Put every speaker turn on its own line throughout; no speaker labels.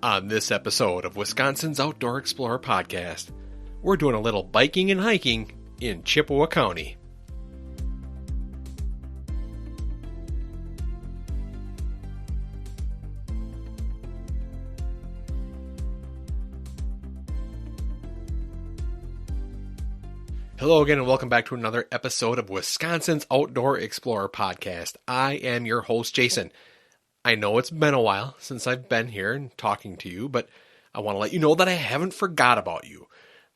On this episode of Wisconsin's Outdoor Explorer podcast, we're doing a little biking and hiking in Chippewa County. Hello again and welcome back to another episode of Wisconsin's Outdoor Explorer podcast. I am your host, Jason. I know it's been a while since I've been here and talking to you, but I want to let you know that I haven't forgot about you,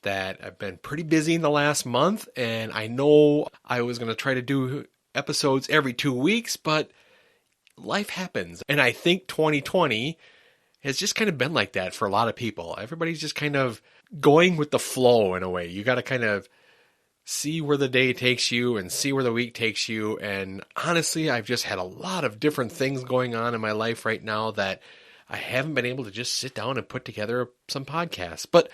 that I've been pretty busy in the last month, and I know I was going to try to do episodes every 2 weeks, but life happens. And I think 2020 has just kind of been like that for a lot of people. Everybody's just kind of going with the flow in a way. You got to kind of see where the day takes you and see where the week takes you. And honestly, I've just had a lot of different things going on in my life right now that I haven't been able to just sit down and put together some podcasts. But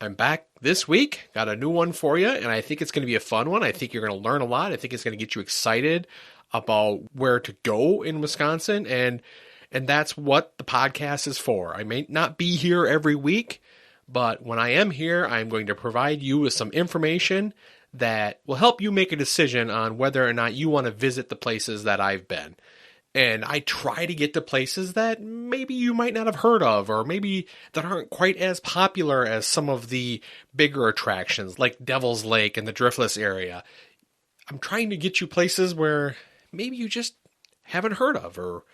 I'm back this week, got a new one for you, and I think it's going to be a fun one. I think you're going to learn a lot. I think it's going to get you excited about where to go in Wisconsin, and that's what the podcast is for. I may not be here every week, but when I am here, I'm going to provide you with some information that will help you make a decision on whether or not you want to visit the places that I've been. And I try to get to places that maybe you might not have heard of, or maybe that aren't quite as popular as some of the bigger attractions like Devil's Lake and the Driftless area. I'm trying to get you places where maybe you just haven't heard of, or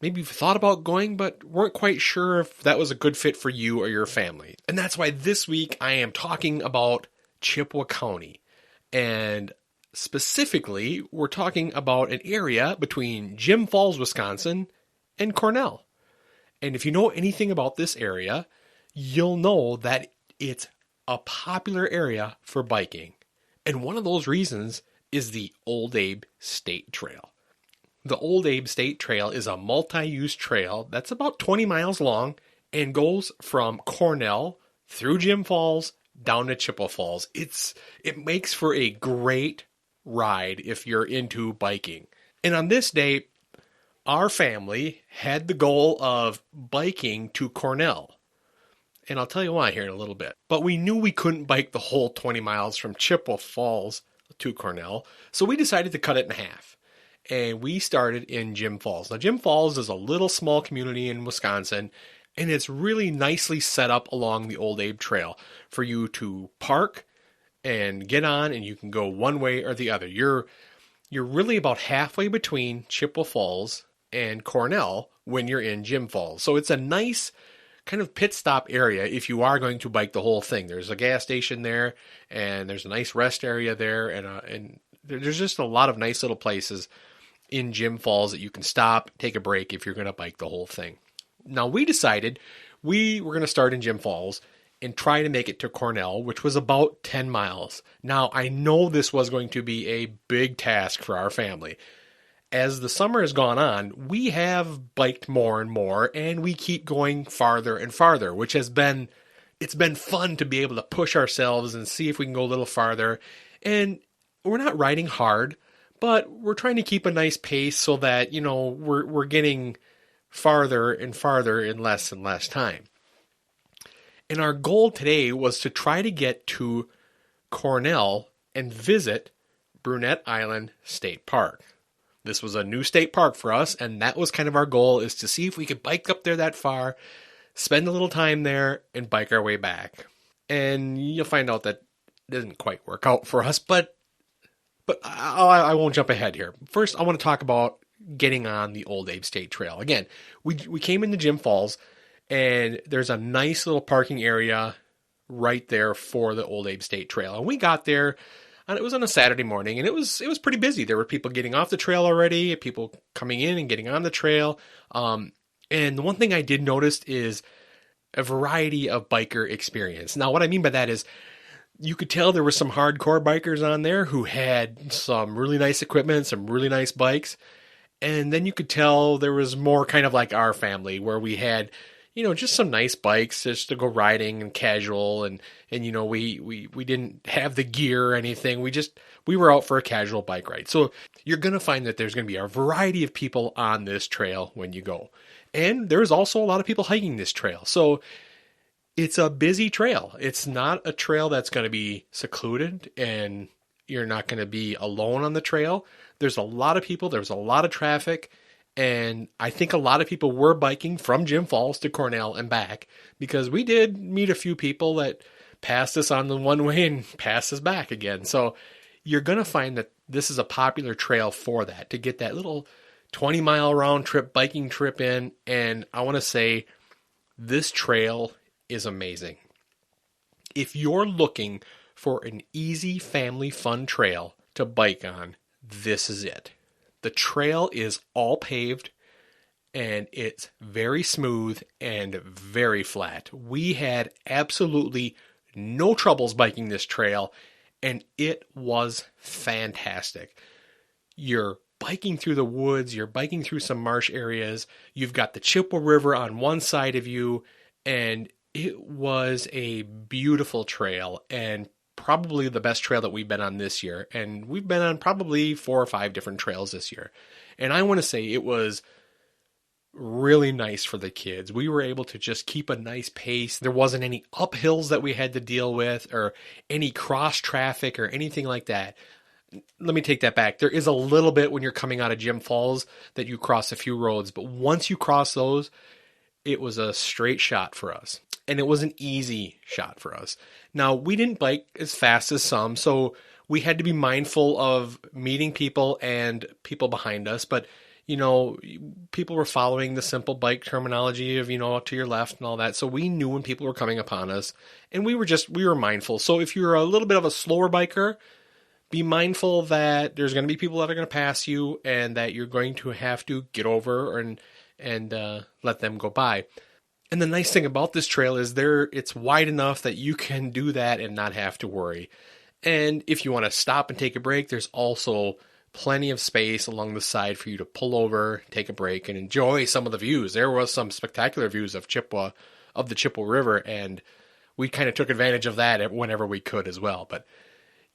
maybe you've thought about going but weren't quite sure if that was a good fit for you or your family. And that's why this week I am talking about Chippewa County. And specifically, we're talking about an area between Jim Falls, Wisconsin, and Cornell. And if you know anything about this area, you'll know that it's a popular area for biking. And one of those reasons is the Old Abe State Trail. The Old Abe State Trail is a multi-use trail that's about 20 miles long and goes from Cornell through Jim Falls down to Chippewa Falls. It makes for a great ride if you're into biking. And on this day, our family had the goal of biking to Cornell. And I'll tell you why here in a little bit. But we knew we couldn't bike the whole 20 miles from Chippewa Falls to Cornell, so we decided to cut it in half. And we started in Jim Falls. Now, Jim Falls is a little small community in Wisconsin, and it's really nicely set up along the Old Abe Trail for you to park and get on, and you can go one way or the other. You're really about halfway between Chippewa Falls and Cornell when you're in Jim Falls. So it's a nice kind of pit stop area if you are going to bike the whole thing. There's a gas station there, and there's a nice rest area there, and there's just a lot of nice little places in Jim Falls that you can stop, take a break if you're going to bike the whole thing. Now, we decided we were going to start in Jim Falls and try to make it to Cornell, which was about 10 miles. Now, I know this was going to be a big task for our family. As the summer has gone on, we have biked more and more, and we keep going farther and farther, which it's been fun to be able to push ourselves and see if we can go a little farther. And we're not riding hard, but we're trying to keep a nice pace so that, we're getting farther and farther in less and less time. And our goal today was to try to get to Cornell and visit Brunet Island State Park. This was a new state park for us, and that was kind of our goal, is to see if we could bike up there that far, spend a little time there, and bike our way back. And you'll find out that didn't quite work out for us, but I won't jump ahead here. First, I want to talk about getting on the Old Abe State Trail. Again, we came into Jim Falls, and there's a nice little parking area right there for the Old Abe State Trail. And we got there, and it was on a Saturday morning, and it was pretty busy. There were people getting off the trail already, people coming in and getting on the trail. And the one thing I did notice is a variety of biker experience. Now, what I mean by that is you could tell there were some hardcore bikers on there who had some really nice equipment, some really nice bikes. And then you could tell there was more kind of like our family, where we had, just some nice bikes just to go riding and casual. And we didn't have the gear or anything. We were out for a casual bike ride. So you're going to find that there's going to be a variety of people on this trail when you go. And there's also a lot of people hiking this trail. So it's a busy trail. It's not a trail that's going to be secluded and you're not going to be alone on the trail. There's a lot of people. There's a lot of traffic. And I think a lot of people were biking from Jim Falls to Cornell and back, because we did meet a few people that passed us on the one way and passed us back again. So you're going to find that this is a popular trail for that, to get that little 20-mile round trip biking trip in. And I want to say this trail is amazing. If you're looking for an easy family fun trail to bike on, this is it. The trail is all paved and it's very smooth and very flat. We had absolutely no troubles biking this trail, and it was fantastic. You're biking through the woods, you're biking through some marsh areas, you've got the Chippewa River on one side of you, and it was a beautiful trail, and probably the best trail that we've been on this year. And we've been on probably 4 or 5 different trails this year. And I want to say it was really nice for the kids. We were able to just keep a nice pace. There wasn't any uphills that we had to deal with or any cross traffic or anything like that. Let me take that back. There is a little bit when you're coming out of Jim Falls that you cross a few roads, but once you cross those, it was a straight shot for us. And it was an easy shot for us. Now, we didn't bike as fast as some, so we had to be mindful of meeting people and people behind us. But, people were following the simple bike terminology of, to your left and all that. So we knew when people were coming upon us, and we were mindful. So if you're a little bit of a slower biker, be mindful that there's going to be people that are going to pass you and that you're going to have to get over and let them go by. And the nice thing about this trail is it's wide enough that you can do that and not have to worry. And if you want to stop and take a break, there's also plenty of space along the side for you to pull over, take a break, and enjoy some of the views. There was some spectacular views of the Chippewa River, and we kind of took advantage of that whenever we could as well. But,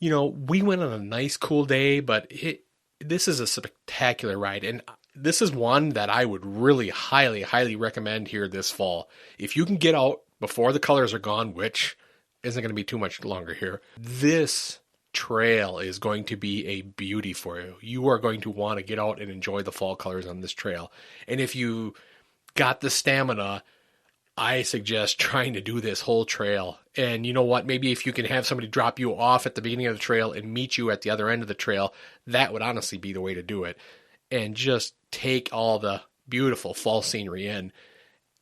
we went on a nice, cool day, but this is a spectacular ride. And this is one that I would really highly, highly recommend here this fall. If you can get out before the colors are gone, which isn't going to be too much longer here, this trail is going to be a beauty for you. You are going to want to get out and enjoy the fall colors on this trail. And if you got the stamina, I suggest trying to do this whole trail. And you know what? Maybe if you can have somebody drop you off at the beginning of the trail and meet you at the other end of the trail, that would honestly be the way to do it. And just take all the beautiful fall scenery in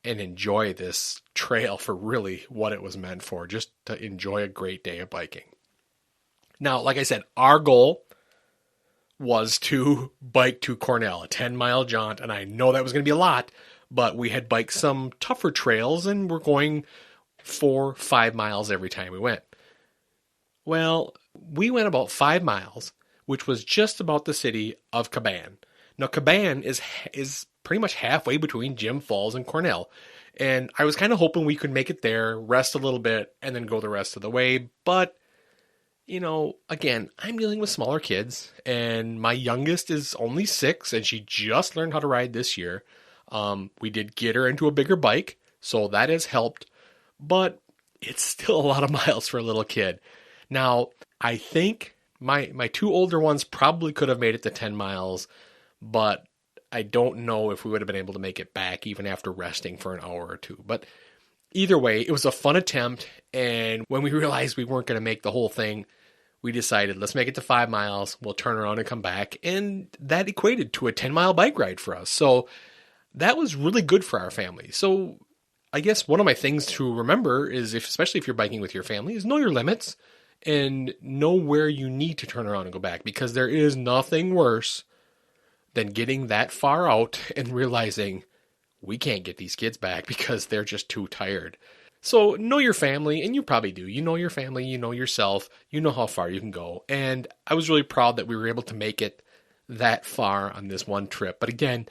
and enjoy this trail for really what it was meant for, just to enjoy a great day of biking. Now, like I said, our goal was to bike to Cornell, a 10-mile jaunt, and I know that was going to be a lot, but we had biked some tougher trails, and we're going 4-5 miles every time we went. Well, we went about 5 miles, which was just about the city of Caban. Now, Caban is pretty much halfway between Jim Falls and Cornell, and I was kind of hoping we could make it there, rest a little bit, and then go the rest of the way, but again, I'm dealing with smaller kids, and my youngest is only 6, and she just learned how to ride this year. We did get her into a bigger bike, so that has helped, but it's still a lot of miles for a little kid. Now, I think my 2 older ones probably could have made it to 10 miles, but I don't know if we would have been able to make it back even after resting for an hour or 2. But either way, it was a fun attempt, and when we realized we weren't going to make the whole thing, we decided, let's make it to 5 miles, we'll turn around and come back, and that equated to a 10-mile bike ride for us. So that was really good for our family. So I guess one of my things to remember is, especially if you're biking with your family, is know your limits and know where you need to turn around and go back, because there is nothing worse than getting that far out and realizing we can't get these kids back because they're just too tired. So know your family, and you probably do. You know your family, you know yourself, you know how far you can go. And I was really proud that we were able to make it that far on this one trip. But again,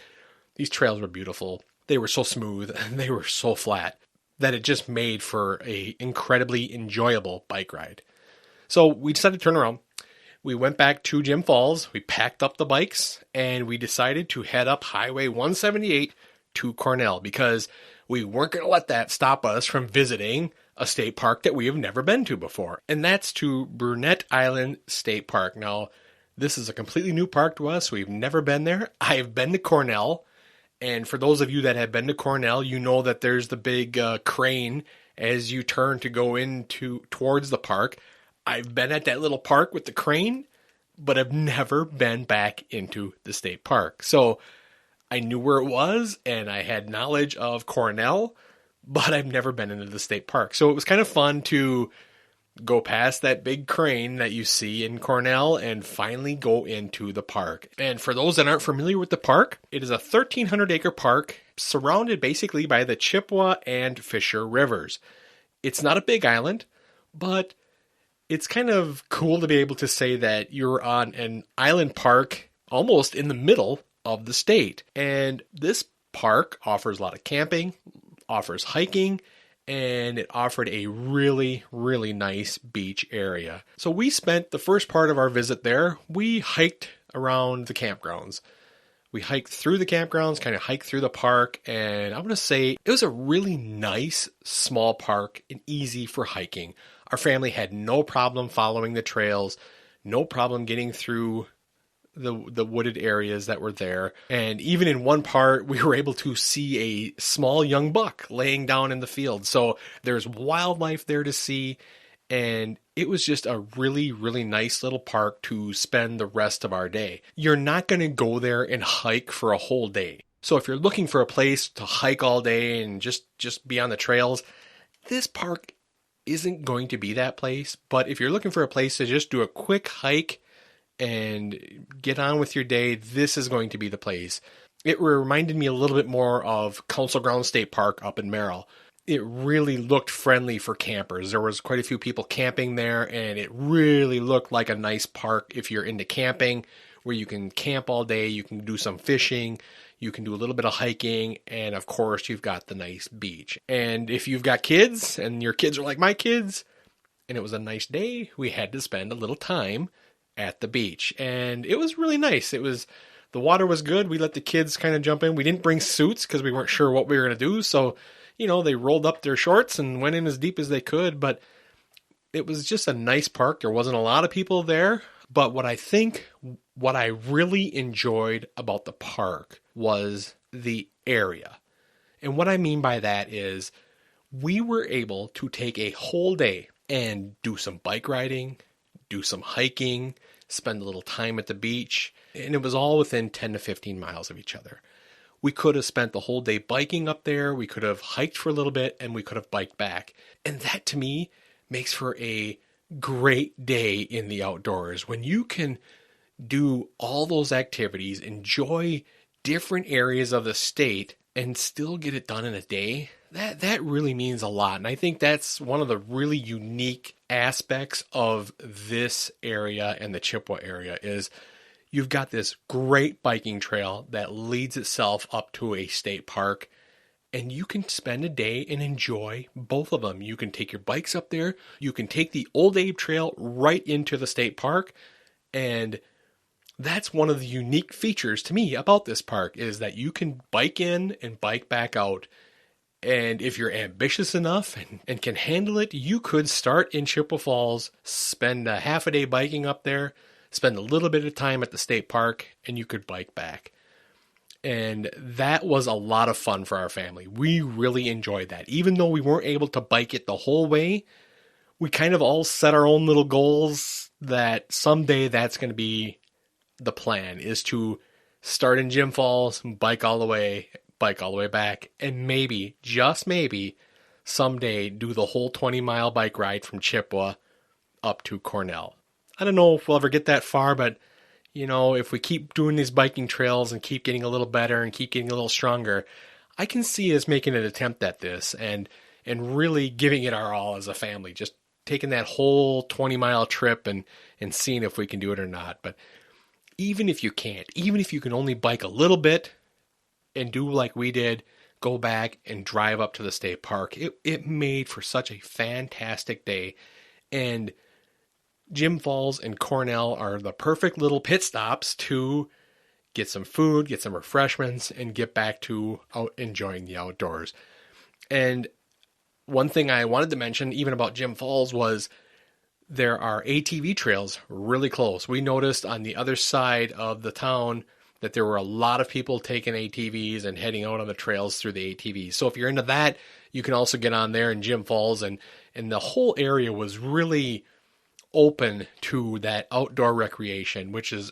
these trails were beautiful. They were so smooth and they were so flat that it just made for a incredibly enjoyable bike ride. So we decided to turn around. We went back to Jim Falls. We packed up the bikes and we decided to head up Highway 178 to Cornell because we weren't going to let that stop us from visiting a state park that we have never been to before. And that's to Brunet Island State Park. Now, this is a completely new park to us. We've never been there. I've been to Cornell. And for those of you that have been to Cornell, you know that there's the big crane as you turn to go towards the park. I've been at that little park with the crane, but I've never been back into the state park. So I knew where it was and I had knowledge of Cornell, but I've never been into the state park. So it was kind of fun to go past that big crane that you see in Cornell and finally go into the park. And for those that aren't familiar with the park, it is a 1,300-acre park surrounded basically by the Chippewa and Fisher rivers. It's not a big island, but it's kind of cool to be able to say that you're on an island park almost in the middle of the state. And this park offers a lot of camping, offers hiking, and it offered a really, really nice beach area. So we spent the first part of our visit there. We hiked around the campgrounds. We hiked through the campgrounds, kind of hiked through the park, and I'm going to say it was a really nice, small park and easy for hiking. Our family had no problem following the trails, no problem getting through the wooded areas that were there. And even in one part, we were able to see a small young buck laying down in the field. So there's wildlife there to see. And it was just a really, really nice little park to spend the rest of our day. You're not going to go there and hike for a whole day. So if you're looking for a place to hike all day and just be on the trails, this park isn't going to be that place. But if you're looking for a place to just do a quick hike and get on with your day, this is going to be the place. It reminded me a little bit more of Council Grounds State Park up in Merrill. It really looked friendly for campers. There was quite a few people camping there, and it really looked like a nice park if you're into camping, where you can camp all day, you can do some fishing, you can do a little bit of hiking, and of course you've got the nice beach. And if you've got kids, and your kids are like my kids, and it was a nice day, we had to spend a little time at the beach. And it was really nice. The water was good. We let the kids kind of jump in. We didn't bring suits because we weren't sure what we were going to do. So, they rolled up their shorts and went in as deep as they could. But it was just a nice park. There wasn't a lot of people there. But what I really enjoyed about the park was the area. And what I mean by that is we were able to take a whole day and do some bike riding, do some hiking, spend a little time at the beach, and it was all within 10 to 15 miles of each other. We could have spent the whole day biking up there, we could have hiked for a little bit, and we could have biked back. And that, to me, makes for a great day in the outdoors. When you can do all those activities, enjoy different areas of the state, and still get it done in a day, that really means a lot. And I think that's one of the really unique aspects of this area and the Chippewa area is you've got this great biking trail that leads itself up to a state park, and you can spend a day and enjoy both of them. You can take your bikes up there, you can take the Old Abe Trail right into the state park, and that's one of the unique features to me about this park is that you can bike in and bike back out. And if you're ambitious enough and can handle it, you could start in Chippewa Falls, spend a half a day biking up there, spend a little bit of time at the state park, and you could bike back. And that was a lot of fun for our family. We really enjoyed that. Even though we weren't able to bike it the whole way, we kind of all set our own little goals that someday that's going to be the plan, is to start in Jim Falls, bike all the way back, and maybe, just maybe, someday do the whole 20-mile bike ride from Chippewa up to Cornell. I don't know if we'll ever get that far, but, if we keep doing these biking trails and keep getting a little better and keep getting a little stronger, I can see us making an attempt at this and really giving it our all as a family, just taking that whole 20-mile trip and seeing if we can do it or not. But even if you can't, even if you can only bike a little bit, and do like we did, go back and drive up to the state park. It made for such a fantastic day. And Jim Falls and Cornell are the perfect little pit stops to get some food, get some refreshments, and get back to out enjoying the outdoors. And one thing I wanted to mention, even about Jim Falls, was there are ATV trails really close. We noticed on the other side of the town that there were a lot of people taking ATVs and heading out on the trails through the ATVs. So if you're into that, you can also get on there in Jim Falls. And the whole area was really open to that outdoor recreation, which is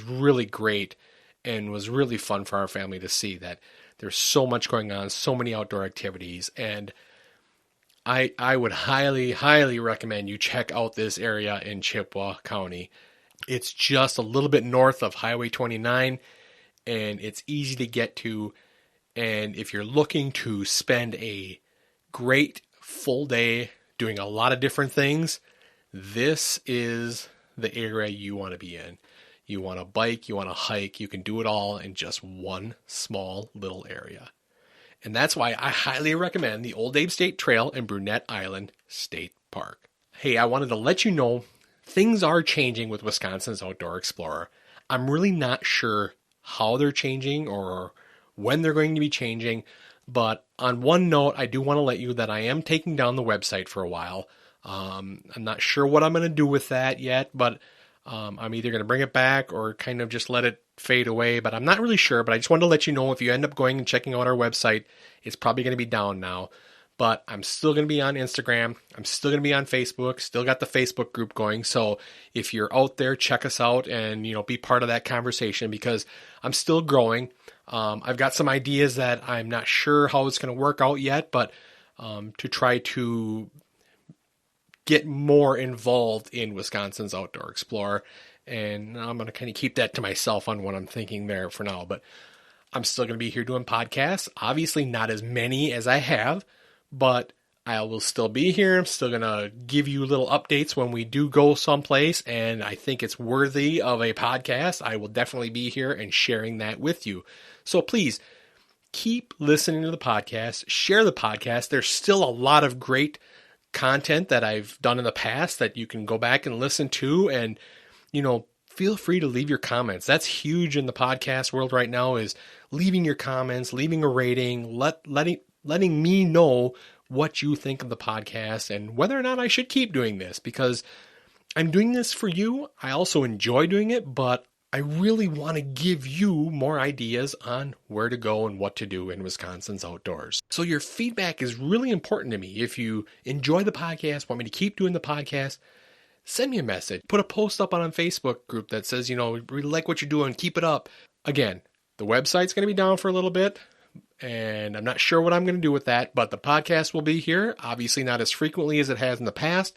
really great and was really fun for our family to see that there's so much going on, so many outdoor activities. And I would highly, highly recommend you check out this area in Chippewa County. It's just a little bit north of Highway 29, and it's easy to get to. And if you're looking to spend a great full day doing a lot of different things, this is the area you want to be in. You want to bike, you want to hike, you can do it all in just one small little area. And that's why I highly recommend the Old Abe State Trail and Brunet Island State Park. Hey, I wanted to let you know things are changing with Wisconsin's Outdoor Explorer. I'm really not sure how they're changing or when they're going to be changing. But on one note, I do want to let you that I am taking down the website for a while. I'm not sure what I'm going to do with that yet, but I'm either going to bring it back or kind of just let it fade away, but I'm not really sure. But I just wanted to let you know, if you end up going and checking out our website, it's probably going to be down now. But I'm still going to be on Instagram. I'm still going to be on Facebook. Still got the Facebook group going. So if you're out there, check us out and, be part of that conversation, because I'm still growing. I've got some ideas that I'm not sure how it's going to work out yet, but to try to get more involved in Wisconsin's Outdoor Explorer. And I'm going to kind of keep that to myself on what I'm thinking there for now. But I'm still going to be here doing podcasts. Obviously not as many as I have, but I will still be here. I'm still going to give you little updates when we do go someplace, and I think it's worthy of a podcast. I will definitely be here and sharing that with you. So please keep listening to the podcast. Share the podcast. There's still a lot of great content that I've done in the past that you can go back and listen to, and feel free to leave your comments. That's huge in the podcast world right now, is leaving your comments, leaving a rating, letting me know what you think of the podcast and whether or not I should keep doing this, because I'm doing this for you. I also enjoy doing it, but I really want to give you more ideas on where to go and what to do in Wisconsin's outdoors. So your feedback is really important to me. If you enjoy the podcast, want me to keep doing the podcast, send me a message. Put a post up on a Facebook group that says, we really like what you're doing, keep it up. Again, the website's going to be down for a little bit, and I'm not sure what I'm going to do with that, but the podcast will be here. Obviously not as frequently as it has in the past,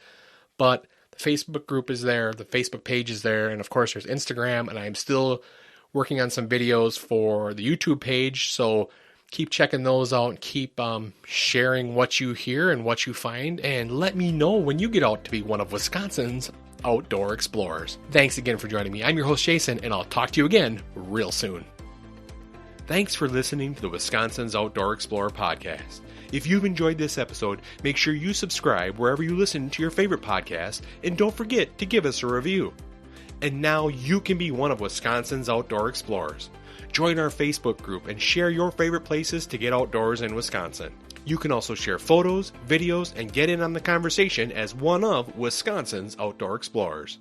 but the Facebook group is there, the Facebook page is there, and of course there's Instagram, and I'm still working on some videos for the YouTube page, so keep checking those out and keep sharing what you hear and what you find, and let me know when you get out to be one of Wisconsin's outdoor explorers. Thanks again for joining me. I'm your host, Jason, and I'll talk to you again real soon. Thanks for listening to the Wisconsin's Outdoor Explorer podcast. If you've enjoyed this episode, make sure you subscribe wherever you listen to your favorite podcast, and don't forget to give us a review. And now you can be one of Wisconsin's outdoor explorers. Join our Facebook group and share your favorite places to get outdoors in Wisconsin. You can also share photos, videos, and get in on the conversation as one of Wisconsin's outdoor explorers.